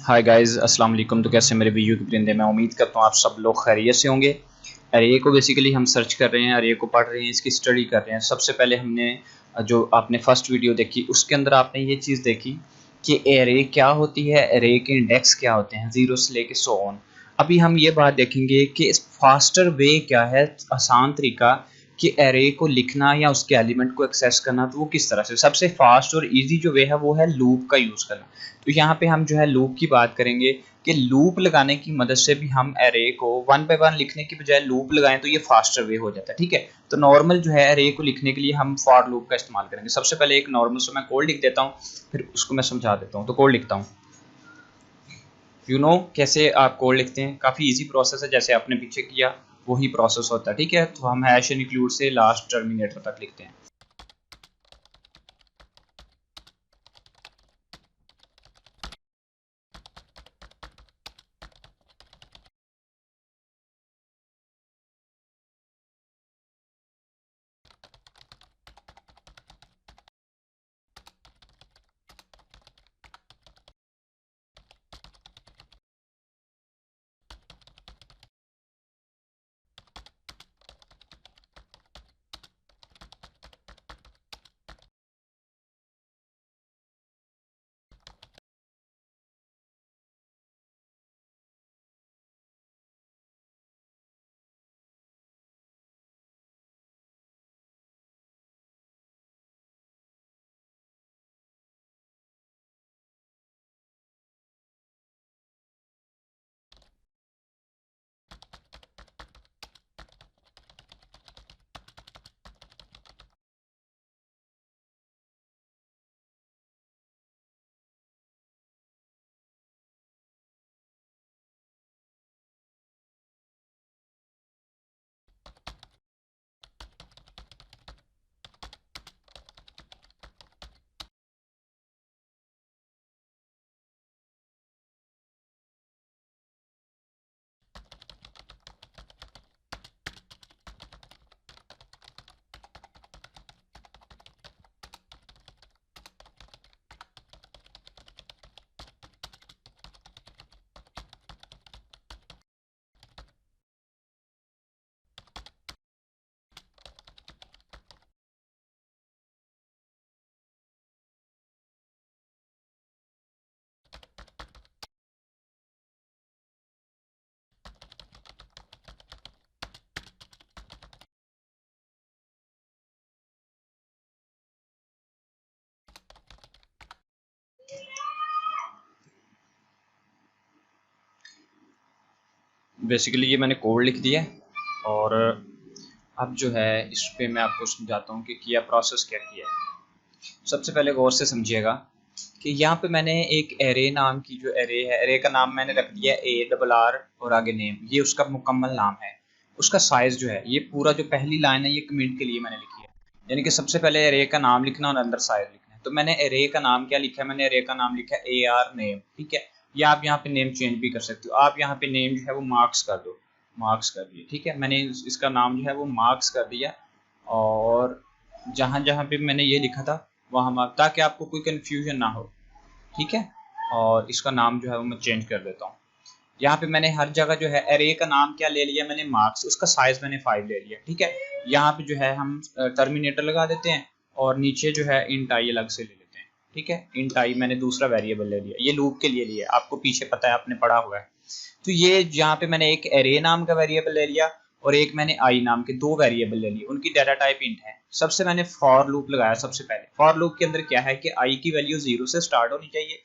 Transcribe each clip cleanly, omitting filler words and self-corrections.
Hi guys, अस्सलाम वालेकुम। तो कैसे मेरे वीडियो के परिंदे, मैं उम्मीद करता हूँ आप सब लोग खैरियत से होंगे। अरे को बेसिकली हम सर्च कर रहे हैं, अरे को पढ़ रहे हैं, इसकी स्टडी कर रहे हैं। सबसे पहले हमने जो आपने फर्स्ट वीडियो देखी उसके अंदर आपने ये चीज़ देखी कि एरे क्या होती है, एरे के इंडेक्स क्या होते हैं, ज़ीरो से लेके सो ऑन। अभी हम ये बात देखेंगे कि फास्टर वे क्या है, आसान तरीका कि एरे को लिखना या उसके एलिमेंट को एक्सेस करना। तो वो किस तरह से सबसे फास्ट और इजी जो वे है वो है लूप का यूज़ करना। तो यहाँ पे हम जो है लूप की बात करेंगे कि लूप लगाने की मदद से भी हम एरे को वन बाय वन लिखने की बजाय लूप लगाएं तो ये फास्टर वे हो जाता है। ठीक है, तो नॉर्मल जो है एरे को लिखने के लिए हम फॉर लूप का इस्तेमाल करेंगे। सबसे पहले एक नॉर्मल से मैं कोड लिख देता हूँ, फिर उसको मैं समझा देता हूँ। तो कोड लिखता हूँ, कैसे आप कोड लिखते हैं, काफ़ी ईजी प्रोसेस है, जैसे आपने पीछे किया वही प्रोसेस होता है। ठीक है, तो हम हैश इंक्लूड से लास्ट टर्मिनेटर तक लिखते हैं। बेसिकली ये मैंने कोड लिख दिया है, और अब जो है इस पे मैं आपको समझाता हूँ कि किया प्रोसेस क्या किया है। सबसे पहले गौर से समझिएगा कि यहाँ पे मैंने एक एरे नाम की जो एरे है, एरे का नाम मैंने रख दिया ARR और आगे नेम, ये उसका मुकम्मल नाम है। उसका साइज जो है, ये पूरा जो पहली लाइन है ये कमेंट के लिए मैंने लिखी है, यानी कि सबसे पहले एरे का नाम लिखना और अंदर साइज लिखना है। तो मैंने एरे का नाम क्या लिखा है, मैंने एरे का नाम लिखा है AR नेम। ठीक है, या आप यहाँ पे नेम चेंज भी कर सकते हो। आप यहाँ पे नेम जो है वो मार्क्स कर दो, मार्क्स कर दिए। ठीक है, मैंने इसका नाम जो है वो मार्क्स कर दिया, और जहाँ जहाँ पे मैंने ये लिखा था वहाँ मार्क, ताकि आपको कोई कन्फ्यूजन ना हो। ठीक है, और इसका नाम जो है वो मैं चेंज कर देता हूँ। यहाँ पे मैंने हर जगह जो है एरे का नाम क्या ले लिया, मैंने मार्क्स, उसका साइज मैंने 5 ले लिया। ठीक है, यहाँ पे जो है हम टर्मिनेटर लगा देते हैं, और नीचे जो है इंट आई अलग से ले लेते हैं। ठीक है, इंट आई मैंने दूसरा वेरिएबल ले लिया, ये लूप के लिए लिया, आपको पीछे पता है, आपने पढ़ा हुआ है। तो ये यहाँ पे मैंने एक एरे नाम का वेरिएबल ले लिया, और एक मैंने आई नाम के दो वेरिएबल ले लिए, उनकी डाटा टाइप इंट है। सबसे मैंने फॉर लूप लगाया। सबसे पहले फॉर लूप के अंदर क्या है कि आई की वैल्यू 0 से स्टार्ट होनी चाहिए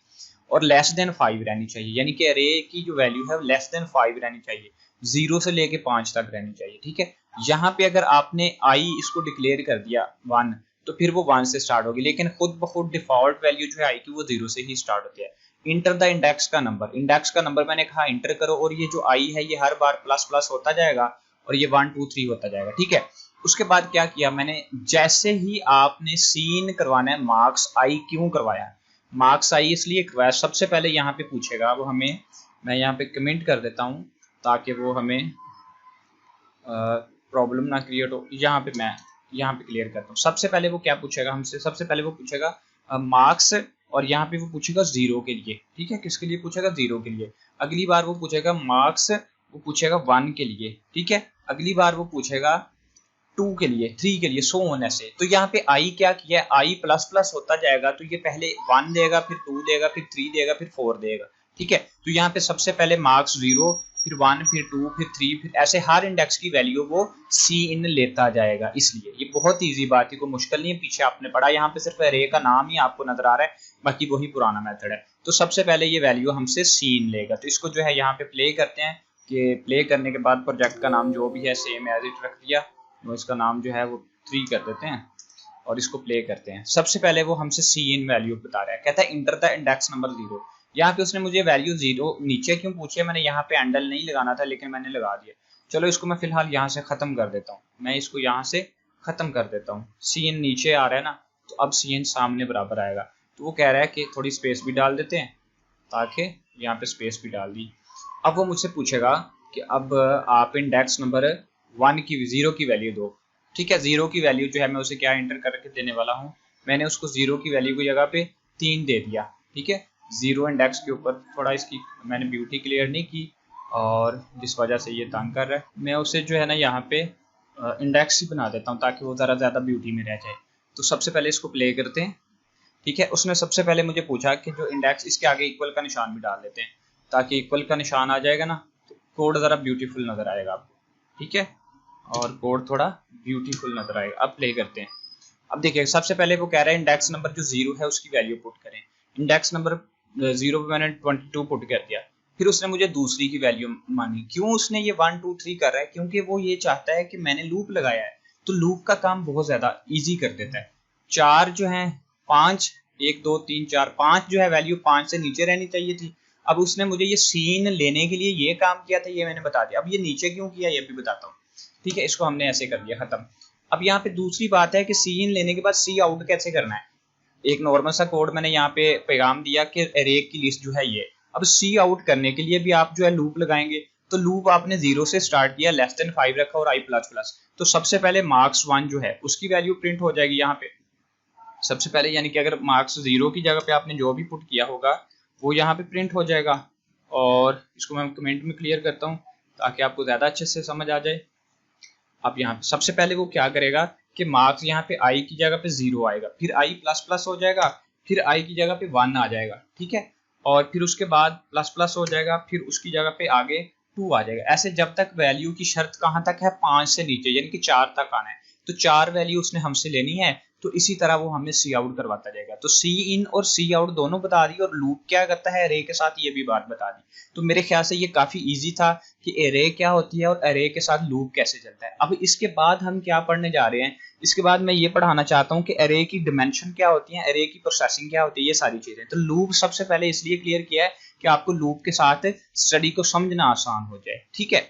और लेस देन 5 रहनी चाहिए, यानी कि अरे की जो वैल्यू है लेस देन 5 रहनी चाहिए, 0 से लेके 5 तक रहनी चाहिए। ठीक है, यहाँ पे अगर आपने आई इसको डिक्लेयर कर दिया 1, तो फिर वो 1 से स्टार्ट होगी, लेकिन खुद ब खुद डिफॉल्ट वैल्यू जो है आई की वो 0 से ही स्टार्ट होती है। इंटर द इंडेक्स का नंबर, इंडेक्स का नंबर मैंने कहा इंटर करो, और ये जो आई है ये हर बार प्लस प्लस होता जाएगा, और ये 1 2 3 होता जाएगा। ठीक है, उसके बाद क्या किया मैंने, जैसे ही आपने सीन करवाना है मार्क्स आई क्यों करवाया, मार्क्स आई इसलिए करवाया, सबसे पहले यहाँ पे पूछेगा वो हमें, मैं यहाँ पे कमेंट कर देता हूँ ताकि वो हमें प्रॉब्लम ना क्रिएट हो। यहाँ पे मैं यहाँ पे क्लियर करता हूँ। सबसे पहले वो क्या पूछेगा हमसे, सबसे पहले वो पूछेगा मार्क्स और यहाँ पे वो पूछेगा 0 के लिए, ठीक है, किसके लिए पूछेगा, 0 के लिए। अगली बार वो पूछेगा मार्क्स, वो पूछेगा 1 के लिए, ठीक है। अगली बार वो पूछेगा 2 के लिए, 3 के लिए, सो ऑन ऐसे। तो यहाँ पे आई क्या किया है, आई प्लस प्लस होता जाएगा, तो ये पहले 1 देगा, फिर 2 देगा, फिर 3 देगा, फिर 4 देगा, ठीक है। तो यहाँ पे सबसे पहले मार्क्स 0, फिर 1, फिर 2, फिर 3, फिर ऐसे हर इंडेक्स की वैल्यू वो सी इन लेता जाएगा। इसलिए ये बहुत ईजी बात है, कोई मुश्किल नहीं है, पीछे आपने पढ़ा, यहाँ पे सिर्फ अरे का नाम ही आपको नजर आ रहा है, बाकी वही पुराना मेथड है। तो सबसे पहले ये वैल्यू हमसे सी इन लेगा, तो इसको जो है यहाँ पे प्ले करते हैं, कि प्ले करने के बाद प्रोजेक्ट का नाम जो भी है सेम एज इट रख दिया, तो इसका नाम जो है वो 3 कर देते हैं और इसको प्ले करते हैं। सबसे पहले वो हमसे सी इन वैल्यू बता रहा है, कहता है इंटर द इंडेक्स नंबर 0। यहाँ पे उसने मुझे वैल्यू 0 नीचे क्यों पूछी है, मैंने यहाँ पे हैंडल नहीं लगाना था लेकिन मैंने लगा दिया। चलो इसको मैं फिलहाल यहाँ से खत्म कर देता हूँ, मैं इसको यहाँ से खत्म कर देता हूँ। सी इन नीचे आ रहा है ना, तो अब सी इन सामने बराबर आएगा। तो वो कह रहा है कि थोड़ी स्पेस भी डाल देते हैं, ताकि यहाँ पे स्पेस भी डाल दी। अब वो मुझसे पूछेगा कि अब आप इंडेक्स नंबर 0 की वैल्यू दो, ठीक है। 0 की वैल्यू जो है मैं उसे क्या इंटर करके देने वाला हूँ, मैंने उसको 0 की वैल्यू की जगह पे 3 दे दिया, ठीक है। 0 इंडेक्स के ऊपर थोड़ा इसकी मैंने ब्यूटी क्लियर नहीं की, और जिस वजह से ये तंग कर रहा है, मैं उसे जो है ना यहाँ पे इंडेक्स ही बना देता हूँ, ताकि वो ज़रा ज़्यादा ब्यूटी में रह जाए। तो सबसे पहले इसको प्ले करते हैं, ठीक है। उसने सबसे पहले मुझे पूछा कि जो इंडेक्स, इसके आगे इक्वल का निशान भी डाल देते हैं, ताकि इक्वल का निशान आ जाएगा ना, तो कोड ज़रा ब्यूटीफुल नज़र आएगा आपको, ठीक है, और कोड थोड़ा ब्यूटीफुल नज़र आएगा। अब प्ले करते हैं। अब देखिए सबसे पहले वो कह रहा है इंडेक्स नंबर जो 0 है उसकी वैल्यू पुट करें। इंडेक्स नंबर 0 पे मैंने 22 पुट कर दिया। फिर उसने मुझे दूसरी की वैल्यू मांगी। क्यों उसने ये 1 2 3 कर रहा है, क्योंकि वो ये चाहता है कि मैंने लूप लगाया है, तो लूप का काम बहुत ज़्यादा ईजी कर देता है। 4 जो है 5, 1 2 3 4, 5 जो है वैल्यू 5 से नीचे रहनी चाहिए थी। अब उसने मुझे ये सीन लेने के लिए ये काम किया था, ये मैंने बता दिया। अब ये नीचे क्यों किया ये भी बताता हूँ, ठीक है। इसको हमने ऐसे कर दिया, खत्म। अब यहाँ पे दूसरी बात है कि सी इन लेने के बाद सी आउट कैसे करना है। एक नॉर्मल सा कोड मैंने यहाँ पे पैगाम दिया कि अरे की लिस्ट जो है ये। अब सी आउट करने के लिए भी आप जो है लूप लगाएंगे, तो लूप आपने 0 से स्टार्ट किया, लेस देन 5 रखा और आई प्लस प्लस, तो सबसे पहले मार्क्स 1 जो है उसकी वैल्यू प्रिंट हो जाएगी यहाँ पे सबसे पहले, यानी कि अगर मार्क्स 0 की जगह पे आपने जो भी पुट किया होगा वो यहाँ पे प्रिंट हो जाएगा। और इसको मैं कमेंट में क्लियर करता हूँ ताकि आपको ज़्यादा अच्छे से समझ आ जाए। अब यहाँ पे सबसे पहले वो क्या करेगा कि मार्क्स यहाँ पे आई की जगह पे 0 आएगा, फिर आई प्लस प्लस हो जाएगा, फिर आई की जगह पे 1 आ जाएगा, ठीक है। और फिर उसके बाद प्लस प्लस हो जाएगा, फिर उसकी जगह पे आगे 2 आ जाएगा। ऐसे जब तक वैल्यू की शर्त कहाँ तक है, 5 से नीचे, यानी कि 4 तक आना है। तो 4 वैल्यू उसने हमसे लेनी है, तो इसी तरह वो हमें सी आउट करवाता जाएगा। तो सी इन और सी आउट दोनों बता दी, और लूप क्या करता है अरे के साथ, ये भी बात बता दी। तो मेरे ख्याल से ये काफी इजी था कि एरे क्या होती है और एरे के साथ लूप कैसे चलता है। अब इसके बाद हम क्या पढ़ने जा रहे हैं, इसके बाद मैं ये पढ़ाना चाहता हूँ कि एरे की डिमेंशन क्या होती है, एरे की प्रोसेसिंग क्या होती है, ये सारी चीजें। तो लूप सबसे पहले इसलिए क्लियर किया है कि आपको लूप के साथ स्टडी को समझना आसान हो जाए, ठीक है।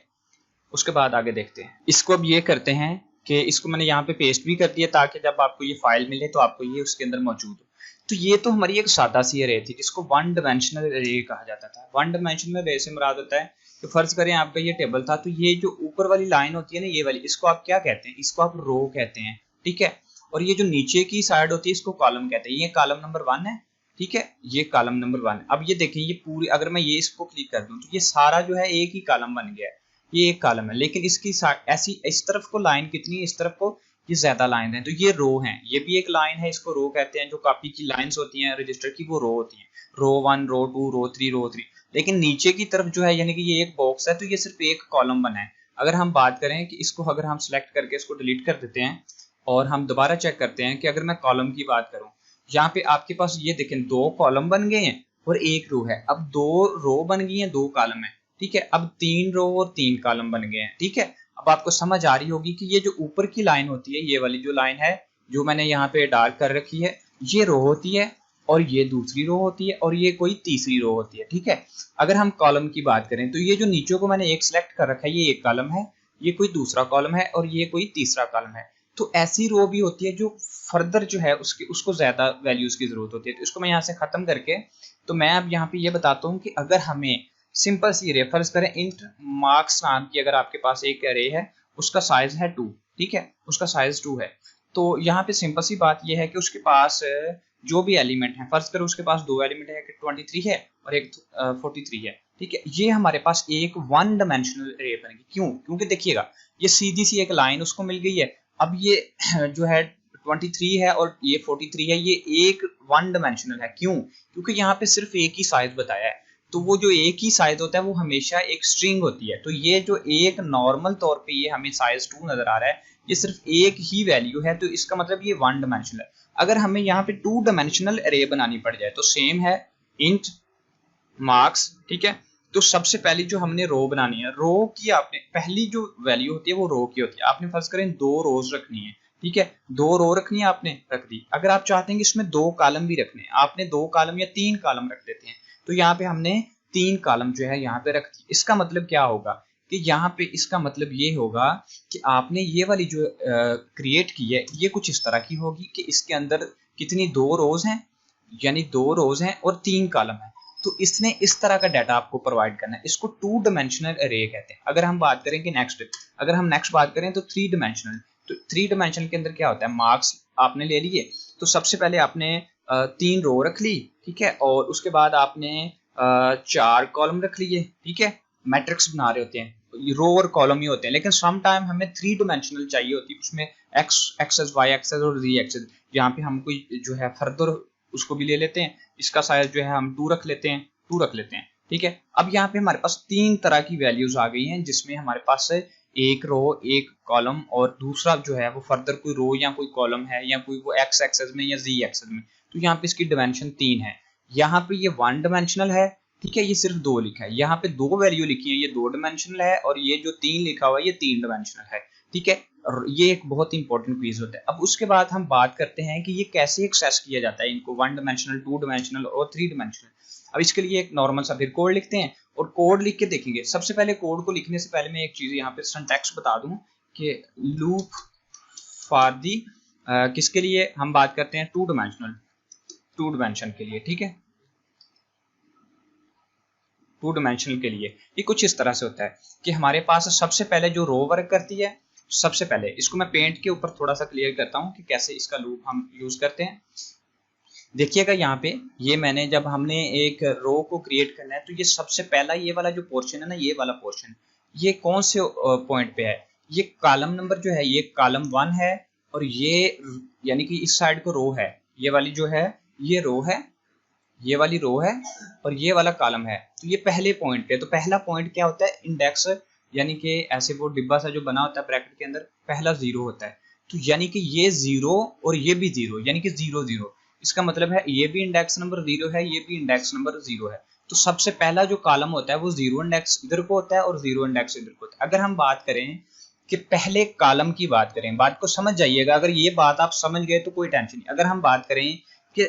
उसके बाद आगे देखते हैं। इसको अब ये करते हैं कि इसको मैंने यहाँ पे पेस्ट भी कर दिया, ताकि जब आपको ये फाइल मिले तो आपको ये उसके अंदर मौजूद हो। तो ये तो हमारी एक सादा सी अरे थी, जिसको वन डायमेंशनल अरे कहा जाता था। वन डायमेंशनल अरे से मुराद होता है कि फर्ज करें आपका ये टेबल था, तो ये जो ऊपर वाली लाइन होती है ना, ये वाली, इसको आप क्या कहते हैं, इसको आप रो कहते हैं, ठीक है। और ये जो नीचे की साइड होती है इसको कॉलम कहते हैं। ये कॉलम नंबर 1 है, ठीक है, ये कॉलम नंबर 1 है। अब ये देखें, ये पूरी, अगर मैं ये इसको क्लिक कर दूं तो ये सारा जो है एक ही कॉलम बन गया है, ये एक कॉलम है। लेकिन इसकी ऐसी इस तरफ को लाइन कितनी है, इस तरफ को ये ज्यादा लाइन है, तो ये रो है, ये भी एक लाइन है, इसको रो कहते हैं। जो कॉपी की लाइंस होती हैं रजिस्टर की, वो रो होती हैं, रो 1 रो 2 रो 3 रो 3। लेकिन नीचे की तरफ जो है, यानी कि ये एक बॉक्स है, तो ये सिर्फ एक कॉलम बना है। अगर हम बात करें कि इसको अगर हम सिलेक्ट करके इसको डिलीट कर देते हैं और हम दोबारा चेक करते हैं कि अगर मैं कॉलम की बात करूं, यहाँ पे आपके पास ये देखें 2 कॉलम बन गए हैं और 1 रो है। अब 2 रो बन गई हैं, 2 कॉलम है, ठीक है। अब 3 रो और 3 कॉलम बन गए हैं, ठीक है। अब आपको समझ आ रही होगी कि ये जो ऊपर की लाइन होती है, ये वाली जो लाइन है जो मैंने यहाँ पे डार्क कर रखी है, ये रो होती है, और ये दूसरी रो होती है, और ये कोई तीसरी रो होती है, ठीक है। अगर हम कॉलम की बात करें तो ये जो नीचे को मैंने एक सिलेक्ट कर रखा है, ये एक कॉलम है, ये कोई दूसरा कॉलम है, और ये कोई तीसरा कॉलम है। तो ऐसी रो भी होती है जो फर्दर जो है उसको ज्यादा वैल्यूज की जरूरत होती है। तो इसको मैं यहाँ से खत्म करके, तो मैं अब यहाँ पे ये बताता हूँ कि अगर हमें सिंपल सी अरे, फर्ज करें इंट मार्क्स नाम की अगर आपके पास एक अरे है, उसका साइज है 2, ठीक है, उसका साइज 2 है। तो यहाँ पे सिंपल सी बात यह है कि उसके पास जो भी एलिमेंट है, फर्ज करो उसके पास दो एलिमेंट है, एक 23 है और एक 43 है, ठीक है, ये हमारे पास एक वन डायमेंशनल एरे बनेगी। क्यों? क्योंकि देखिएगा ये सीधी सी एक लाइन उसको मिल गई है। अब ये जो है 23 है और ये 43 है, ये एक वन डायमेंशनल है। क्यों? क्योंकि यहाँ पे सिर्फ एक ही साइज बताया है, तो वो जो एक ही साइज होता है वो हमेशा एक स्ट्रिंग होती है। तो ये जो एक नॉर्मल तौर पे ये हमें साइज 2 नजर आ रहा है, ये सिर्फ एक ही वैल्यू है, तो इसका मतलब ये वन डायमेंशनल है। अगर हमें यहाँ पे 2 डायमेंशनल एरे बनानी पड़ जाए तो सेम है इंट मार्क्स, ठीक है। तो सबसे पहली जो हमने रो बनानी है, रो की आपने पहली जो वैल्यू होती है वो रो की होती है। आपने फर्ज करें 2 रोज रखनी है, ठीक है, 2 रो रखनी है, आपने रख दी। अगर आप चाहते हैं कि इसमें 2 कॉलम भी रखने हैं, आपने 2 कॉलम या 3 कॉलम रख देते हैं, तो यहाँ पे हमने 3 कॉलम जो है यहाँ पे रख दी। इसका मतलब क्या होगा कि यहाँ पे इसका मतलब ये होगा कि आपने ये वाली जो क्रिएट की है ये कुछ इस तरह की होगी कि इसके अंदर कितनी 2 रोज हैं, यानी 2 रोज हैं और 3 कॉलम है। तो इसने इस तरह का डाटा आपको प्रोवाइड करना है, इसको 2 डायमेंशनल एरे कहते हैं। अगर हम बात करें कि अगर हम नेक्स्ट बात करें तो 3 डायमेंशनल, तो 3 डायमेंशनल के अंदर क्या होता है, मार्क्स आपने ले लिए, तो सबसे पहले आपने 3 रो रख ली, ठीक है, और उसके बाद आपने 4 कॉलम रख लिए, ठीक है। मैट्रिक्स बना रहे होते हैं, रो और कॉलम ही होते हैं, लेकिन सम टाइम हमें 3 डायमेंशनल चाहिए होती है, उसमें एक्स एक्सेस, वाई एक्सेस और जी एक्सेस। यहाँ पे हम कोई जो है फर्दर उसको भी ले लेते हैं, इसका साइज जो है हम 2 रख लेते हैं, 2 रख लेते हैं, ठीक है। अब यहाँ पे हमारे पास 3 तरह की वैल्यूज आ गई हैं, जिसमें हमारे पास एक रो, एक कॉलम और दूसरा जो है वो फर्दर कोई रो या कोई कॉलम है या कोई वो एक्स एक्सेस में या जी एक्सेस में। तो यहाँ पे इसकी डायमेंशन 3 है। यहाँ पे ये 1 डायमेंशनल है, ठीक है, ये सिर्फ 2 लिखा है। यहाँ पे 2 वैल्यू लिखी है, ये 2 डायमेंशनल है, और ये जो 3 लिखा हुआ है ये 3 डायमेंशनल है, ठीक है। और ये एक बहुत इंपॉर्टेंट क्विज होता है। अब उसके बाद हम बात करते हैं कि ये कैसे एक्सेस किया जाता है इनको, 1 डायमेंशनल, 2 डायमेंशनल और 3 डायमेंशनल। अब इसके लिए एक नॉर्मल सा फिर कोड लिखते हैं और कोड लिख के देखेंगे। सबसे पहले कोड को लिखने से पहले मैं एक चीज यहाँ पे सिंटैक्स बता दूं कि लूप फॉर दी किसके लिए हम बात करते हैं, 2 डायमेंशन के लिए, ठीक है, 2 डायमेंशनल के लिए। ये कुछ इस तरह से होता है कि हमारे पास सबसे पहले जो रो वर्क करती है, सबसे पहले इसको मैं पेंट के ऊपर थोड़ा सा क्लियर करता हूं कि कैसे इसका लूप हम यूज करते हैं। देखिएगा यहाँ पे ये मैंने जब हमने एक रो को क्रिएट करना है, तो ये सबसे पहला ये वाला जो पोर्शन है ना, ये वाला पोर्शन, ये कौन से पॉइंट पे है, ये कॉलम नंबर जो है ये कॉलम 1 है, और ये यानी कि इस साइड को रो है, ये वाली जो है ये रो है, ये वाली रो है, और ये वाला कॉलम है। तो ये पहले पॉइंट पे, तो पहला पॉइंट क्या होता है, इंडेक्स, यानी कि ऐसे वो डिब्बा सा जो बना होता है ब्रैकेट के अंदर, पहला 0 होता है। तो यानी कि ये 0 और ये भी 0, यानी कि 0 0, इसका मतलब है ये भी इंडेक्स नंबर 0 है, ये भी इंडेक्स नंबर 0 है। तो सबसे पहला जो कॉलम होता है वो 0 इंडेक्स इधर को होता है और 0 इंडेक्स इधर को होता है। अगर हम बात करें कि पहले कॉलम की बात करें, बात को समझ जाइएगा, अगर ये बात आप समझ गए तो कोई टेंशन नहीं। अगर हम बात करें कि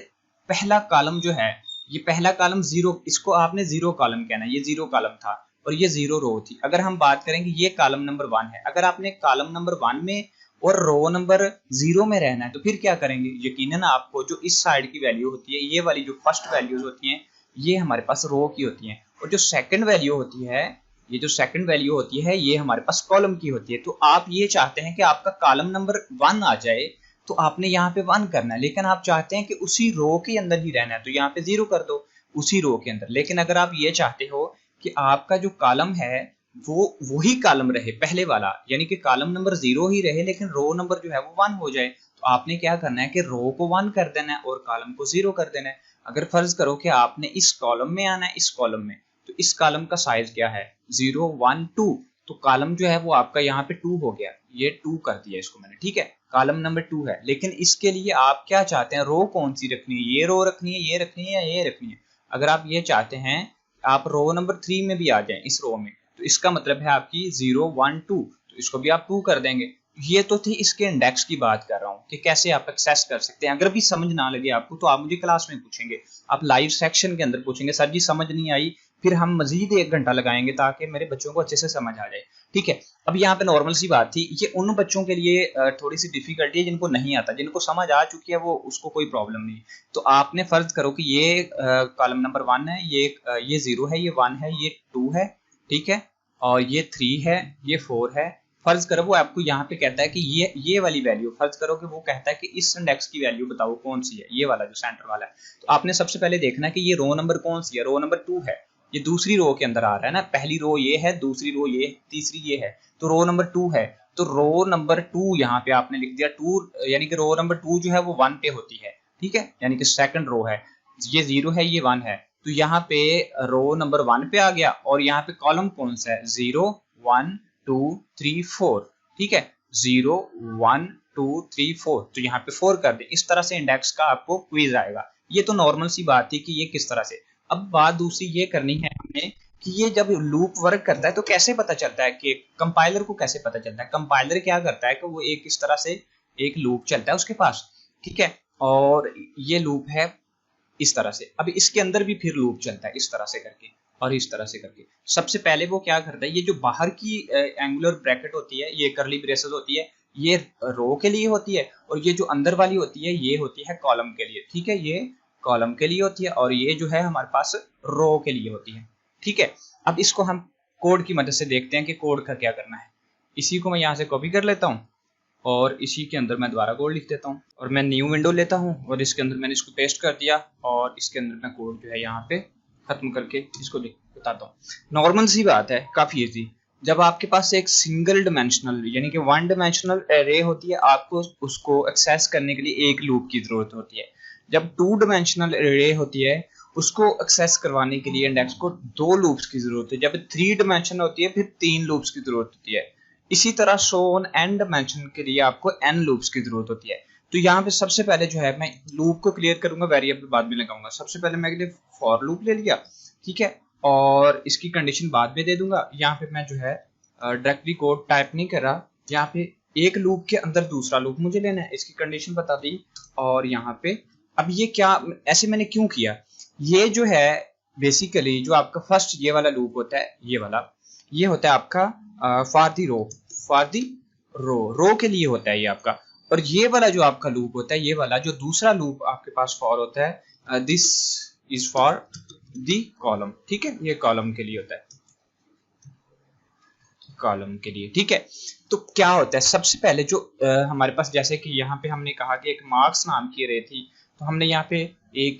पहला कॉलम जो है, ये पहला कॉलम 0, इसको आपने 0 कॉलम कहना है, ये 0 कॉलम था और ये 0 रो थी। अगर हम बात करें कि ये कॉलम नंबर 1 है, अगर आपने कॉलम नंबर 1 में और रो नंबर 0 में रहना है तो फिर क्या करेंगे, यकीनन आपको जो इस साइड की वैल्यू होती है, ये वाली जो फर्स्ट वैल्यूज होती हैं, ये हमारे पास रो की होती हैं, और जो सेकंड वैल्यू होती है, ये जो सेकंड वैल्यू होती है, ये हमारे पास कॉलम की होती है। तो आप ये चाहते हैं कि आपका कॉलम नंबर 1 आ जाए, तो आपने यहाँ पे 1 करना है, लेकिन आप चाहते हैं कि उसी रो के अंदर ही रहना है, तो यहाँ पे 0 कर दो उसी रो के अंदर। लेकिन अगर आप ये चाहते हो कि आपका जो कॉलम है वो वही कॉलम रहे पहले वाला, यानी कि कॉलम नंबर 0 ही रहे लेकिन रो नंबर जो है वो 1 हो जाए, तो आपने क्या करना है कि रो को 1 कर देना है और कॉलम को 0 कर देना है। अगर फर्ज करो कि आपने इस कॉलम में आना है, इस कॉलम में, तो इस कॉलम का साइज क्या है, 0 1 2, तो कॉलम जो है वो आपका यहाँ पे 2 हो गया, ये 2 कर दिया इसको मैंने, ठीक है, कॉलम नंबर 2 है। लेकिन इसके लिए आप क्या चाहते हैं, रो कौन सी रखनी है, ये रो रखनी है, ये रखनी है, या ये रखनी है। अगर आप ये चाहते हैं आप रो नंबर 3 में भी आ जाएं इस रो में, तो इसका मतलब है आपकी 0 1 2, तो इसको भी आप 2 कर देंगे। ये तो थी इसके इंडेक्स की बात कर रहा हूँ कि कैसे आप एक्सेस कर सकते हैं। अगर भी समझ ना लगे आपको तो आप मुझे क्लास में पूछेंगे, आप लाइव सेक्शन के अंदर पूछेंगे, सर जी समझ नहीं आई, फिर हम मजीद 1 घंटा लगाएंगे ताकि मेरे बच्चों को अच्छे से समझ आ जाए, ठीक है। अब यहाँ पे नॉर्मल सी बात थी, ये उन बच्चों के लिए थोड़ी सी डिफिकल्टी है जिनको नहीं आता, जिनको समझ आ चुकी है वो उसको कोई प्रॉब्लम नहीं। तो आपने फर्ज करो कि ये कॉलम नंबर 1 है, ये 0 है, ये 1 है, ये 2 है, ठीक है, और ये 3 है, ये 4 है, फर्ज करो वो आपको यहाँ पे कहता है कि ये वाली वैल्यू, फर्ज करो कि वो कहता है कि इस इंडेक्स की वैल्यू बताओ कौन सी है, ये वाला जो सेंटर वाला है। तो आपने सबसे पहले देखना है कि ये रो नंबर कौन सी है, रो नंबर 2 है, ये दूसरी रो के अंदर आ रहा है ना, पहली रो ये है, दूसरी रो ये, तीसरी ये है, तो रो नंबर 2 है। तो रो नंबर 2 यहाँ पे आपने लिख दिया 2, यानी कि रो नंबर 2 जो है वो 1 पे होती है, ठीक है, यानी कि सेकंड रो है, ये 0 है, ये 1 है, तो यहाँ पे रो नंबर 1 पे आ गया। और यहाँ पे कॉलम कौन सा है, 0 1 2 3 4, ठीक है, 0 1 2 3 4, तो यहाँ पे 4 कर दे। इस तरह से इंडेक्स का आपको क्विज आएगा। ये तो नॉर्मल सी बात थी कि ये किस तरह से। अब बात दूसरी ये करनी है हमें कि ये जब लूप वर्क करता है तो कैसे पता चलता है, कि कंपाइलर को कैसे पता चलता है। कंपाइलर क्या करता है कि वो एक इस तरह से एक लूप चलता है उसके पास, ठीक है, और ये लूप है इस तरह से। अब इसके अंदर भी फिर लूप चलता है इस तरह से करके और इस तरह से करके। सबसे पहले वो क्या करता है, ये जो बाहर की एंगुलर ब्रैकेट होती है, ये करली ब्रेसेस होती है, ये रो के लिए होती है, और ये जो अंदर वाली होती है ये होती है कॉलम के लिए, ठीक है, ये कॉलम के लिए होती है, और ये जो है हमारे पास रो के लिए होती है, ठीक है। अब इसको हम कोड की मदद से देखते हैं कि कोड का क्या करना है। इसी को मैं यहाँ से कॉपी कर लेता हूँ और इसी के अंदर मैं दोबारा कोड लिख देता हूँ, और मैं न्यू विंडो लेता हूँ और इसके अंदर मैंने इसको पेस्ट कर दिया, और इसके अंदर मैं कोड जो है यहाँ पे खत्म करके इसको बताता हूँ। नॉर्मल सी बात है, काफी इजी। जब आपके पास एक सिंगल डिमेंशनल यानी कि 1 डिमेंशनल एरे होती है, आपको उसको एक्सेस करने के लिए एक लूप की जरूरत होती है। जब 2 डिमेंशनल एरे होती है, उसको एक्सेस करवाने के लिए इंडेक्स को 2 लूप्स की जरूरत है। जब 3 डिमेंशन होती है फिर 3 लूप्स की जरूरत होती है। इसी तरह शो ऑन एन डिमेंशन के लिए आपको n लूप्स की जरूरत होती है। तो यहाँ पे सबसे पहले जो है मैं लूप को क्लियर करूंगा, वेरिएबल बाद में लगाऊंगा। सबसे पहले मैं फॉर लूप ले लिया, ठीक है, और इसकी कंडीशन बाद में दे दूंगा। यहाँ पे मैं जो है डायरेक्टली कोड टाइप नहीं कर रहा, यहाँ पे एक लूप के अंदर दूसरा लूप मुझे लेना है, इसकी कंडीशन बता दी। और यहाँ पे अब ये क्या, ऐसे मैंने क्यों किया, ये जो है बेसिकली जो आपका फर्स्ट ये वाला लूप होता है, ये वाला ये होता है आपका फॉर दी रो के लिए होता है ये आपका। और ये वाला जो आपका लूप होता है, ये वाला जो दूसरा लूप आपके पास फॉर होता है, this is for the column, ठीक है, ये कॉलम के लिए होता है, कॉलम के लिए, ठीक है। तो क्या होता है, सबसे पहले जो हमारे पास, जैसे कि यहाँ पे हमने कहा कि एक मार्क्स नाम की अरे थी, तो हमने यहाँ पे एक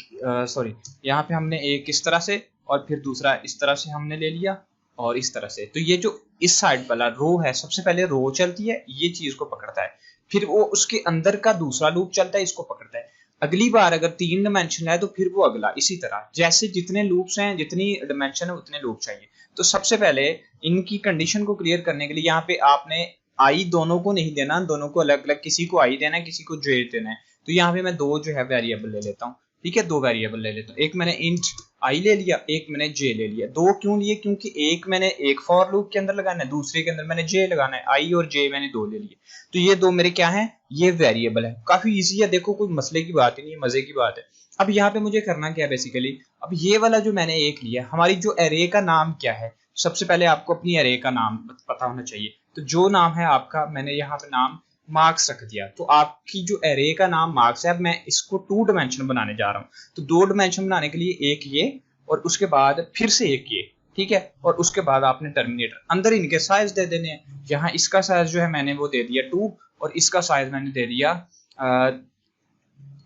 यहाँ पे हमने एक इस तरह से और फिर दूसरा इस तरह से हमने ले लिया और इस तरह से। तो ये जो इस साइड वाला रो है, सबसे पहले रो चलती है, ये चीज को पकड़ता है, फिर वो उसके अंदर का दूसरा लूप चलता है, इसको पकड़ता है। अगली बार अगर 3 डिमेंशन है तो फिर वो अगला, इसी तरह जैसे जितने लूप्स हैं, जितनी डिमेंशन है उतने लूप चाहिए। तो सबसे पहले इनकी कंडीशन को क्लियर करने के लिए यहाँ पे आपने आई दोनों को नहीं देना, दोनों को अलग अलग, किसी को आई देना है, किसी को जे देना है। तो यहाँ पे मैं 2 जो है वेरिएबल ले लेता हूँ, ठीक है, 2 वेरिएबल ले लेता हूँ। एक मैंने इंट आई ले लिया, एक मैंने जे ले लिया। 2 क्यों लिए, क्योंकि एक मैंने एक फॉर लूप के अंदर लगाना है, दूसरे के अंदर मैंने जे लगाना है। आई और जे मैंने 2 ले लिए, तो ये 2 मेरे क्या है, ये वेरिएबल है। काफी इजी है, देखो कोई मसले की बात ही नहीं है, मजे की बात है। अब यहाँ पे मुझे करना क्या है बेसिकली, अब ये वाला जो मैंने एक लिया, हमारी जो एरे का नाम क्या है, सबसे पहले आपको अपनी एरे का नाम पता होना चाहिए। तो जो नाम है आपका, मैंने यहाँ पे नाम मार्क्स रख दिया। तो आपकी जो एरे का नाम मार्क्स है, अब मैं इसको 2 डिमेंशन बनाने जा रहा हूँ। तो 2 डिमेंशन बनाने के लिए एक ये और उसके बाद फिर से एक ये, ठीक है, और उसके बाद आपने टर्मिनेटर अंदर इनके साइज दे देने हैं। यहाँ इसका साइज जो है मैंने वो दे दिया 2 और इसका साइज मैंने दे दिया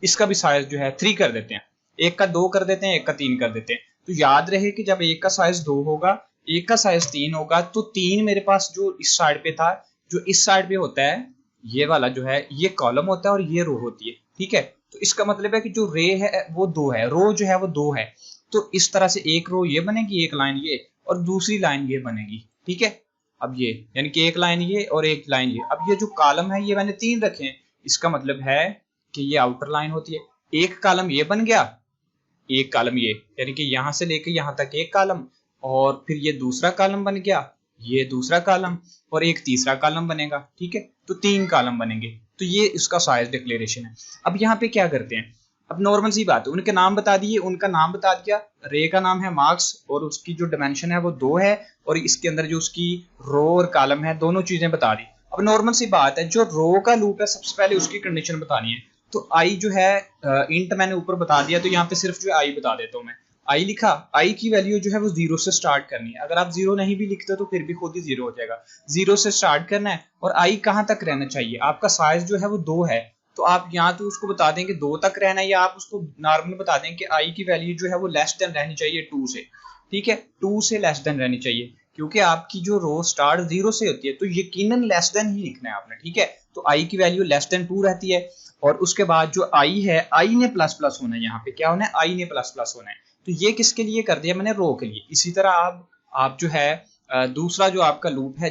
इसका भी साइज जो है 3 कर देते हैं। एक का 2 कर देते हैं, एक का 3 कर देते हैं। तो याद रहे कि जब एक का साइज 2 होगा, एक का साइज 3 होगा, तो 3 मेरे पास जो इस साइड पे था, जो इस साइड पे होता है, ये वाला जो है ये कॉलम होता है और ये रो होती है, ठीक है। तो इसका मतलब है कि जो रे है वो 2 है, रो जो है वो 2 है। तो इस तरह से एक रो ये बनेगी, एक लाइन ये और दूसरी लाइन ये बनेगी, ठीक है। अब ये यानी कि एक लाइन ये और एक लाइन ये। अब ये जो कॉलम है ये मैंने 3 रखे हैं, इसका मतलब है कि ये आउटर लाइन होती है। एक कॉलम ये बन गया, एक कॉलम ये, यानी कि यहां से लेके यहां तक एक कॉलम, और फिर ये दूसरा कॉलम बन गया, ये दूसरा कॉलम और एक तीसरा कॉलम बनेगा, ठीक है। तो 3 कॉलम बनेंगे। तो ये इसका साइज डिक्लेरेशन है। अब यहाँ पे क्या करते हैं, अब नॉर्मल सी बात है, उनके नाम बता दिए, उनका नाम बता दिया, रे का नाम है मार्क्स और उसकी जो डिमेंशन है वो 2 है, और इसके अंदर जो उसकी रो और कॉलम है दोनों चीजें बता दी। अब नॉर्मल सी बात है, जो रो का लूप है सबसे पहले उसकी कंडीशन बतानी है। तो आई जो है इंट मैंने ऊपर बता दिया, तो यहाँ पे सिर्फ जो आई बता देता हूँ मैं। आई लिखा, आई की वैल्यू जो है वो 0 से स्टार्ट करनी है। अगर आप 0 नहीं भी लिखते तो फिर भी खुद ही 0 हो जाएगा। 0 से स्टार्ट करना है और आई कहाँ तक रहना चाहिए, आपका साइज जो है वो 2 है, तो आप यहाँ तो उसको बता दें कि 2 तक रहना है, या आप उसको नॉर्मल बता दें कि आई की वैल्यू जो है वो लेस देन रहनी चाहिए 2 से। ठीक है, 2 से लेस देन रहनी चाहिए, क्योंकि आपकी जो रो स्टार्ट 0 से होती है तो यकीनन लेस देन ही लिखना है आपने। ठीक है, तो आई की वैल्यू लेस देन 2 रहती है, और उसके बाद जो आई है, आई ने प्लस प्लस होना है, यहाँ पे क्या होना है, आई ने प्लस प्लस होना है। तो ये किसके लिए कर दिया मैंने, रो के लिए। इसी तरह आप जो है दूसरा जो आपका लूप है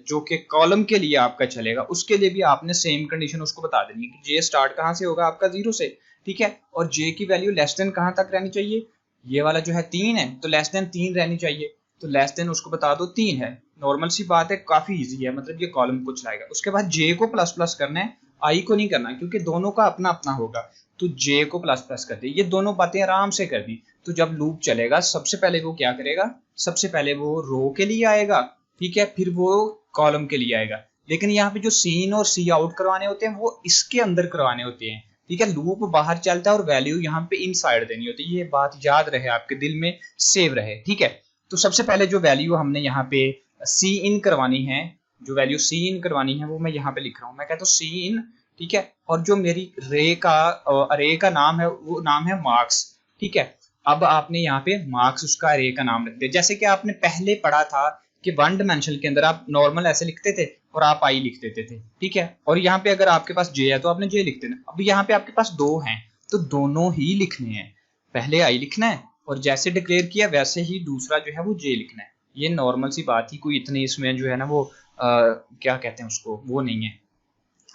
जो कि कॉलम के लिए आपका चलेगा, उसके लिए भी आपने सेम कंडीशन उसको बता देनी है कि जे स्टार्ट कहाँ से होगा, आपका 0 से। ठीक है, और जे की वैल्यू लेस देन कहाँ तक रहनी चाहिए, ये वाला जो है 3 है तो लेस देन 3 रहनी चाहिए, तो लेस देन उसको बता दो 3 है। नॉर्मल सी बात है, काफी इजी है, मतलब ये कॉलम को चलाएगा। उसके बाद जे को प्लस प्लस करना है, आई को नहीं करना, क्योंकि दोनों का अपना अपना होगा। तो जे को प्लस प्लस कर दी, ये दोनों बातें आराम से कर दी। तो जब लूप चलेगा सबसे पहले वो क्या करेगा, सबसे पहले वो रो के लिए आएगा, ठीक है, फिर वो कॉलम के लिए आएगा। लेकिन यहाँ पे जो सी इन और सी आउट करवाने होते हैं वो इसके अंदर करवाने होते हैं। ठीक है, लूप बाहर चलता है और वैल्यू यहाँ पे इनसाइड देनी होती है, ये बात याद रहे, आपके दिल में सेव रहे। ठीक है, तो सबसे पहले जो वैल्यू हमने यहाँ पे सी इन करवानी है, जो वैल्यू सी इन करवानी है वो मैं यहाँ पे लिख रहा हूँ, मैं कहता हूँ सी इन। ठीक है, और जो मेरी अरे का नाम है वो नाम है मार्क्स। ठीक है, अब आपने यहाँ पे मार्क्स उसका अरे का नाम रख दिया। जैसे कि आपने पहले पढ़ा था कि वन डायमेंशनल के अंदर आप नॉर्मल ऐसे लिखते थे और आप आई लिख देते थे। ठीक है, और यहाँ पे अगर आपके पास जे है तो आपने जे लिख देना। अब यहाँ पे आपके पास 2 हैं तो दोनों ही लिखने हैं, पहले आई लिखना है और जैसे डिक्लेयर किया वैसे ही दूसरा जो है वो जे लिखना है। ये नॉर्मल सी बात ही, कोई इतनी इसमें जो है ना वो क्या कहते हैं उसको, वो नहीं है।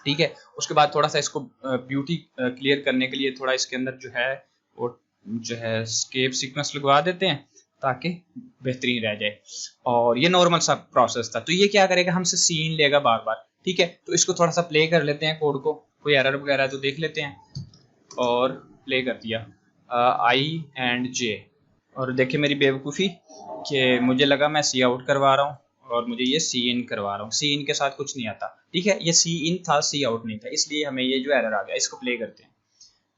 ठीक है, उसके बाद थोड़ा सा इसको ब्यूटी क्लियर करने के लिए थोड़ा इसके अंदर जो है वो जो है स्केप सीक्वेंस लगवा देते हैं ताकि बेहतरीन रह जाए। और ये नॉर्मल सा प्रोसेस था। तो ये क्या करेगा, हमसे सीन लेगा बार बार। ठीक है, तो इसको थोड़ा सा प्ले कर लेते हैं कोड को, कोई एरर वगैरह तो देख लेते हैं। और प्ले कर दिया आई एंड जे, और देखिए मेरी बेवकूफ़ी कि मुझे लगा मैं सी आउट करवा रहा हूँ और मुझे ये सी इन करवा रहा हूँ। सी इन के साथ कुछ नहीं आता। ठीक है, ये सी इन था, सी आउट नहीं था, इसलिए हमें ये जो एरर आ गया। इसको प्ले करते हैं।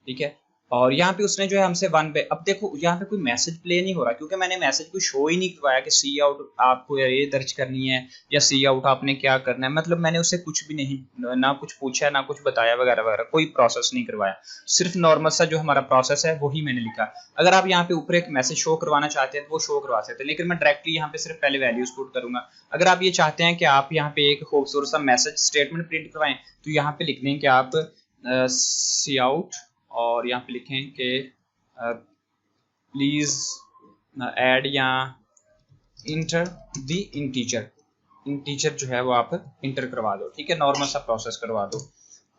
ठीक है, और यहाँ पे उसने जो है हमसे 1 पे, अब देखो यहाँ पे कोई मैसेज प्ले नहीं हो रहा क्योंकि मैंने मैसेज को शो ही नहीं करवाया कि सी आउट आपको ये दर्ज करनी है या सी आउट आपने क्या करना है। मतलब मैंने उससे कुछ भी नहीं, ना कुछ पूछा ना कुछ बताया वगैरह वगैरह, कोई प्रोसेस नहीं करवाया। सिर्फ नॉर्मल सा जो हमारा प्रोसेस है वही मैंने लिखा। अगर आप यहाँ पे ऊपर एक मैसेज शो करवाना चाहते हैं तो वो शो करवा सकते हैं, लेकिन मैं डायरेक्टली यहाँ पे सिर्फ पहले वैल्यूज पुट करूंगा। अगर आप ये चाहते हैं कि आप यहाँ पे एक खूबसूरत सा मैसेज स्टेटमेंट प्रिंट करवाएं तो यहाँ पे लिख दें कि आप सी आउट, और यहाँ पे लिखें कि प्लीज ऐड या इंटर द इंटीजर। इंटीजर जो है वो आप इंटर करवा दो। ठीक है, नॉर्मल सा प्रोसेस करवा दो,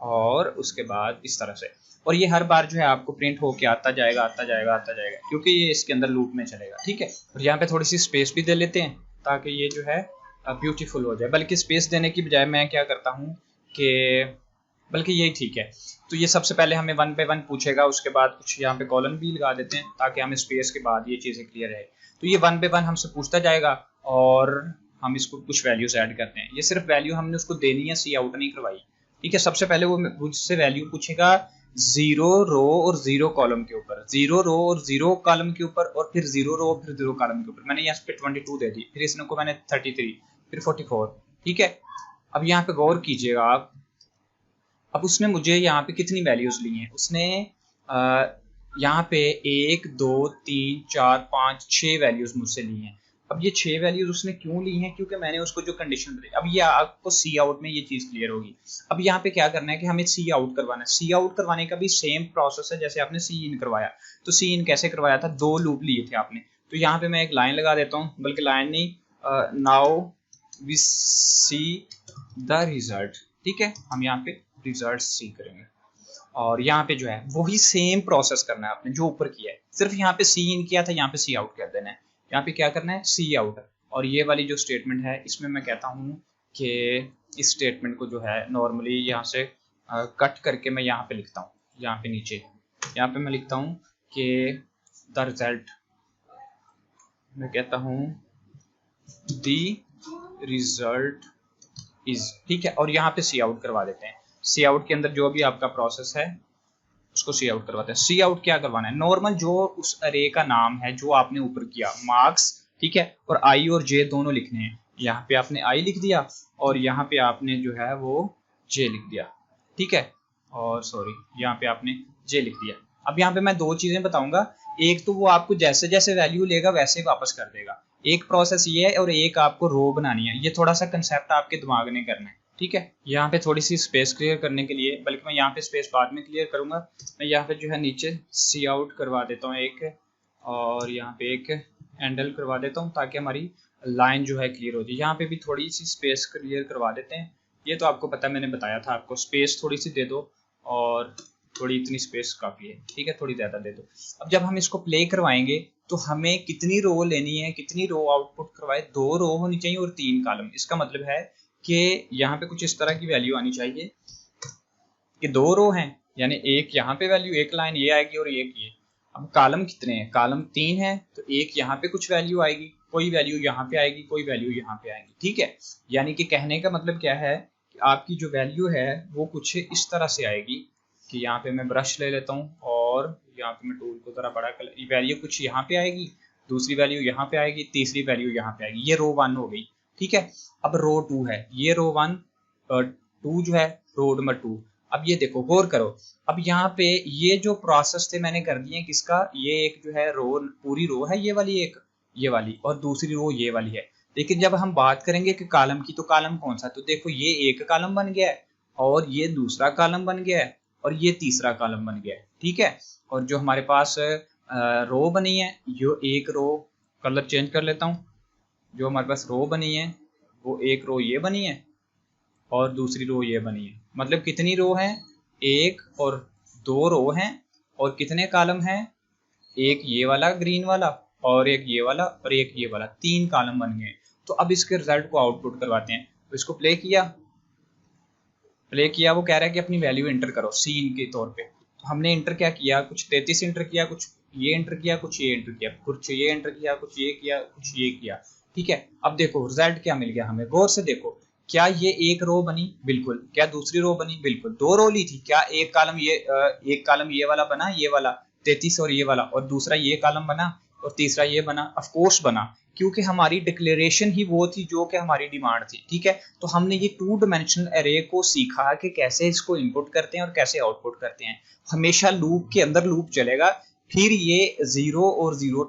और उसके बाद इस तरह से, और ये हर बार जो है आपको प्रिंट होके आता जाएगा आता जाएगा आता जाएगा, क्योंकि ये इसके अंदर लूप में चलेगा। ठीक है, और यहाँ पे थोड़ी सी स्पेस भी दे लेते हैं ताकि ये जो है ब्यूटीफुल हो जाए। बल्कि स्पेस देने की बजाय मैं क्या करता हूँ कि बल्कि यही ठीक है। तो ये सबसे पहले हमें 1 पे 1 पूछेगा, उसके बाद कुछ यहाँ पे कॉलन भी लगा देते हैं ताकि हमें स्पेस के बाद ये चीज़ें क्लियर रहे। तो ये 1 पे 1 हमसे पूछता जाएगा और हम इसको कुछ वैल्यूज ऐड करते हैं। ये सिर्फ वैल्यू हमने उसको देनी है, सी आउट नहीं करवाई। ठीक है, सबसे पहले वो मुझसे वैल्यू पूछेगा 0 रो और 0 कॉलम के ऊपर, 0 रो और 0 कॉलम के ऊपर, और फिर 0 रो फिर 0 कॉलम के ऊपर। मैंने यहाँ पे 22 दे दी, फिर इसने को मैंने 33, फिर 44। ठीक है, अब यहाँ पे गौर कीजिएगा आप, अब उसने मुझे यहाँ पे कितनी वैल्यूज ली हैं, उसने यहाँ पे 1 2 3 4 5 6 वैल्यूज मुझसे ली हैं। अब ये 6 वैल्यूज उसने क्यों ली हैं, क्योंकि मैंने उसको जो कंडीशन बताई। अब ये आपको सी आउट में ये चीज क्लियर होगी। अब यहाँ पे क्या करना है कि हमें सी आउट करवाना है। सी आउट करवाने का भी सेम प्रोसेस है जैसे आपने सी इन करवाया। तो सी इन कैसे करवाया था, 2 लूप लिए थे आपने। तो यहाँ पे मैं एक लाइन लगा देता हूँ, बल्कि लाइन नहीं, now we see the result. ठीक है, हम यहाँ पे रिजल्ट सी करेंगे, और यहाँ पे जो है वही सेम प्रोसेस करना है आपने जो ऊपर किया है। सिर्फ यहाँ पे सी इन किया था, यहाँ पे सी आउट कर देना है। यहाँ पे क्या करना है, सी आउट। और ये वाली जो स्टेटमेंट है इसमें मैं कहता हूँ कि इस स्टेटमेंट को जो है नॉर्मली यहाँ से कट करके मैं यहाँ पे लिखता हूँ, यहाँ पे नीचे, यहाँ पे मैं लिखता हूँ कि द रिजल्ट, मैं कहता हूँ द रिजल्ट इज। ठीक है, और यहाँ पे सी आउट करवा देते हैं। सी आउट के अंदर जो भी आपका प्रोसेस है उसको सी आउट करवाते हैं। सी आउट क्या करवाना है, नॉर्मल जो उस अरे का नाम है जो आपने ऊपर किया मार्क्स, ठीक है, और आई और जे दोनों लिखने हैं। यहाँ पे आपने आई लिख दिया और यहाँ पे आपने जो है वो जे लिख दिया, ठीक है, और सॉरी यहाँ पे आपने जे लिख दिया। अब यहाँ पे मैं दो चीजें बताऊंगा, एक तो वो आपको जैसे जैसे वैल्यू लेगा वैसे वापस कर देगा, एक प्रोसेस ये है, और एक आपको रो बनानी है। ये थोड़ा सा कंसेप्ट आपके दिमाग ने करना है, ठीक है। यहाँ पे थोड़ी सी स्पेस क्लियर करने के लिए, बल्कि मैं यहाँ पे स्पेस बाद में क्लियर करूंगा, मैं यहाँ पे जो है नीचे सी आउट करवा देता हूँ एक, और यहाँ पे एक हैंडल करवा देता हूँ ताकि हमारी लाइन जो है क्लियर हो जाए। यहाँ पे भी थोड़ी सी स्पेस क्लियर करवा देते हैं, ये तो आपको पता है, मैंने बताया था आपको, स्पेस थोड़ी सी दे दो, और थोड़ी इतनी स्पेस काफ़ी है, ठीक है, थोड़ी ज़्यादा दे दो। अब जब हम इसको प्ले करवाएंगे तो हमें कितनी रो लेनी है, कितनी रो आउटपुट करवाए, 2 रो होनी चाहिए और 3 कॉलम। इसका मतलब है कि यहाँ पे कुछ इस तरह की वैल्यू आनी चाहिए कि 2 रो हैं, यानी एक यहाँ पे वैल्यू, एक लाइन ये आएगी और एक ये। अब कॉलम कितने हैं, कॉलम 3 है, तो एक यहाँ पे कुछ वैल्यू आएगी, कोई वैल्यू यहाँ पे आएगी, कोई वैल्यू यहाँ पे आएगी, ठीक है। यानी कि कहने का मतलब क्या है कि आपकी जो वैल्यू है वो कुछ इस तरह से आएगी कि यहाँ पे मैं ब्रश ले लेता हूँ और यहाँ पे मैं टूल को जरा बड़ा कर, वैल्यू कुछ यहाँ पे आएगी, दूसरी वैल्यू यहाँ पे आएगी, तीसरी वैल्यू यहाँ पे आएगी। ये रो 1 हो गई, ठीक है। अब रो 2 है, ये रो 1 2 जो है रो नंबर 2। अब ये देखो, गौर करो, अब यहाँ पे ये जो प्रोसेस थे मैंने कर दिए किसका, ये एक जो है रो, पूरी रो है ये वाली, एक ये वाली, और दूसरी रो ये वाली है। लेकिन जब हम बात करेंगे कि कॉलम की, तो कॉलम कौन सा, तो देखो ये एक कॉलम बन गया है, और ये दूसरा कॉलम बन गया है, और ये तीसरा कॉलम बन गया है, ठीक है। और जो हमारे पास रो बनी है, जो एक रो, कलर चेंज कर लेता हूँ, जो हमारे पास रो बनी है वो एक रो ये बनी है और दूसरी रो ये बनी है। मतलब कितनी रो है, एक और 2 रो हैं, और कितने कॉलम हैं, एक ये वाला ग्रीन वाला और एक ये वाला और एक ये वाला, 3 कॉलम बन गए। तो अब इसके रिजल्ट को आउटपुट करवाते हैं। तो इसको प्ले किया, वो कह रहा है कि अपनी वैल्यू एंटर करो सीन के तौर पे। तो हमने एंटर क्या किया, कुछ 33 एंटर किया, कुछ ये एंटर किया, कुछ ये एंटर किया, कुछ ये एंटर किया, कुछ ये किया, कुछ ये किया, ठीक है। अब देखो रिजल्ट क्या मिल गया हमें, गौर से देखो, क्या ये एक रो बनी, बिल्कुल। क्या दूसरी रो बनी, बिल्कुल। 2 रो ली थी, क्या एक कॉलम ये, एक कॉलम ये वाला बना, ये वाला 33 और ये वाला, और दूसरा ये कॉलम बना और तीसरा ये बना, ऑफ कोर्स बना, क्योंकि हमारी डिक्लेरेशन ही वो थी जो कि हमारी डिमांड थी, ठीक है। तो हमने ये 2 डायमेंशनल एरे को सीखा कि कैसे इसको इनपुट करते हैं और कैसे आउटपुट करते हैं। हमेशा लूप के अंदर लूप चलेगा, फिर ये 0 और 0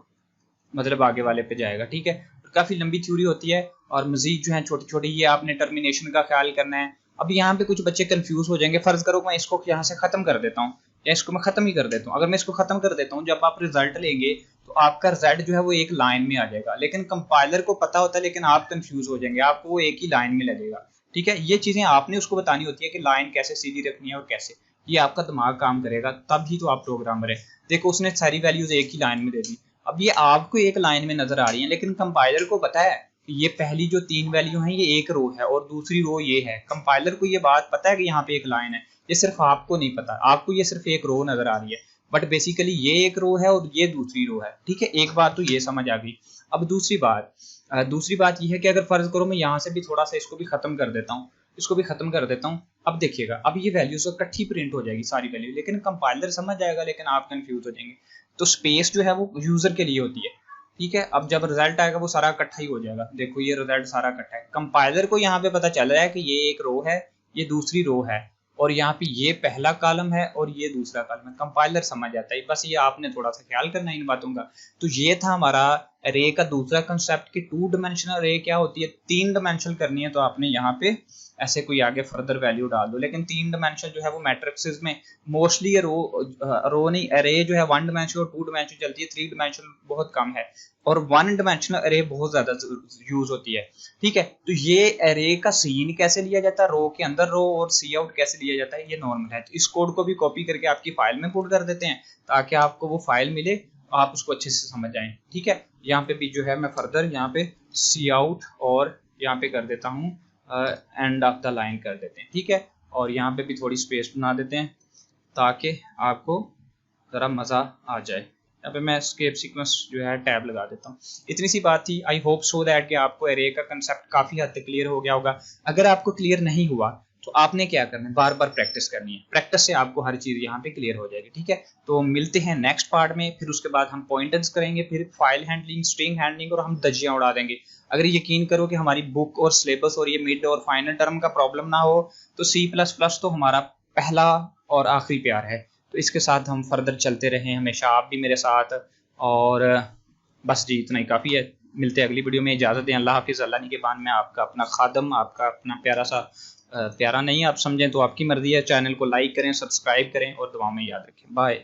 मतलब आगे वाले पे जाएगा, ठीक है। काफी लंबी थ्योरी होती है, और मजीद जो है छोटी छोटी, ये आपने टर्मिनेशन का ख्याल करना है। अब यहाँ पे कुछ बच्चे कंफ्यूज हो जाएंगे, फर्ज करो मैं इसको यहाँ से खत्म कर देता हूँ, या इसको मैं खत्म ही कर देता हूँ। अगर मैं इसको खत्म कर देता हूँ, जब आप रिजल्ट लेंगे तो आपका रिजल्ट जो है वो एक लाइन में आ जाएगा, लेकिन कंपाइलर को पता होता है, लेकिन आप कंफ्यूज हो जाएंगे, आपको वो एक ही लाइन में लगेगा, ठीक है। ये चीजें आपने उसको बतानी होती है कि लाइन कैसे सीधी रखनी है और कैसे, ये आपका दिमाग काम करेगा, तब ही तो आप प्रोग्रामर है। देखो उसने सारी वैल्यूज एक ही लाइन में दे दी, अब ये आपको एक लाइन में नजर आ रही है, लेकिन कंपाइलर को पता है कि ये पहली जो 3 वैल्यू हैं ये एक रो है और दूसरी रो ये है। कंपाइलर को ये बात पता है कि यहाँ पे एक लाइन है, ये सिर्फ आपको नहीं पता, आपको ये सिर्फ एक रो नजर आ रही है, बट बेसिकली ये एक रो है और ये दूसरी रो है, ठीक है। एक बात तो ये समझ आ गई। अब दूसरी बात ये है कि अगर फर्ज करो मैं यहाँ से भी थोड़ा सा इसको भी खत्म कर देता हूँ, इसको भी खत्म कर देता हूँ, अब देखिएगा, अब ये वैल्यूज इकट्ठी प्रिंट हो जाएगी सारी वैल्यू, लेकिन कंपाइलर समझ जाएगा, लेकिन आप कंफ्यूज हो जाएंगे। तो स्पेस जो है वो यूजर के लिए होती है, ठीक है। अब जब रिजल्ट आएगा वो सारा इकट्ठा ही हो जाएगा, देखो ये रिजल्ट सारा इकट्ठा है। कंपाइलर को यहाँ पे पता चल रहा है कि ये एक रो है, ये दूसरी रो है, और यहाँ पे ये पहला कॉलम है और ये दूसरा कॉलम है, कंपाइलर समझ जाता है। बस ये आपने थोड़ा सा ख्याल करना है इन बातों का। तो ये था हमारा अरे का दूसरा कंसेप्ट कि 2 डायमेंशनल अरे क्या होती है। 3 डायमेंशनल करनी है तो आपने यहाँ पे ऐसे कोई आगे फर्दर वैल्यू डाल दो, लेकिन 3 डायमेंशनल जो है वो मैट्रिक्सेस में मोस्टली ये रो नहीं, अरे जो है 1 डायमेंशनल और 2 डायमेंशनल चलती है, 3 डायमेंशनल बहुत कम है, और 1 डायमेंशनल अरे बहुत ज्यादा यूज होती है, ठीक है। तो ये अरे का सीन कैसे लिया जाता है, रो के अंदर रो, और सी आउट कैसे लिया जाता है, ये नॉर्मल है। तो इस कोड को भी कॉपी करके आपकी फाइल में पुट कर देते हैं ताकि आपको वो फाइल मिले, आप उसको अच्छे से समझ जाएं, ठीक है। यहाँ पे भी जो है मैं फर्दर यहाँ पे सी आउट और यहाँ पे कर देता हूँ एंड ऑफ द लाइन कर देते हैं, ठीक है। और यहाँ पे भी थोड़ी स्पेस बना देते हैं ताकि आपको ज़रा मज़ा आ जाए। यहाँ पे मैं स्केप सीक्वेंस जो है टैब लगा देता हूँ। इतनी सी बात थी। आई होप सो दैट कि आपको एरे का कंसेप्ट काफ़ी हद तक क्लियर हो गया होगा। अगर आपको क्लियर नहीं हुआ तो आपने क्या करना है, बार बार प्रैक्टिस करनी है। प्रैक्टिस से आपको हर चीज़ यहाँ पे क्लियर हो जाएगी, ठीक है। तो मिलते हैं नेक्स्ट पार्ट में, फिर उसके बाद हम पॉइंटर्स करेंगे, फिर फाइल हैंडलिंग, स्ट्रिंग हैंडलिंग, और हम धज्जियाँ उड़ा देंगे। अगर यकीन करो कि हमारी बुक और सिलेबस और ये मिड और फाइनल टर्म का प्रॉब्लम ना हो, तो C++ तो हमारा पहला और आखिरी प्यार है। तो इसके साथ हम फर्दर चलते रहें हमेशा, आप भी मेरे साथ। और बस जी, इतना ही काफ़ी है। मिलते हैं अगली वीडियो में, इजाज़त दें। अल्लाह हाफिज़। अल्लाह निगहबान। मैं आपका अपना खादम, आपका अपना प्यारा सा, प्यारा नहीं आप समझें तो आपकी मर्ज़ी है। चैनल को लाइक करें, सब्सक्राइब करें और दुआ में याद रखें। बाय।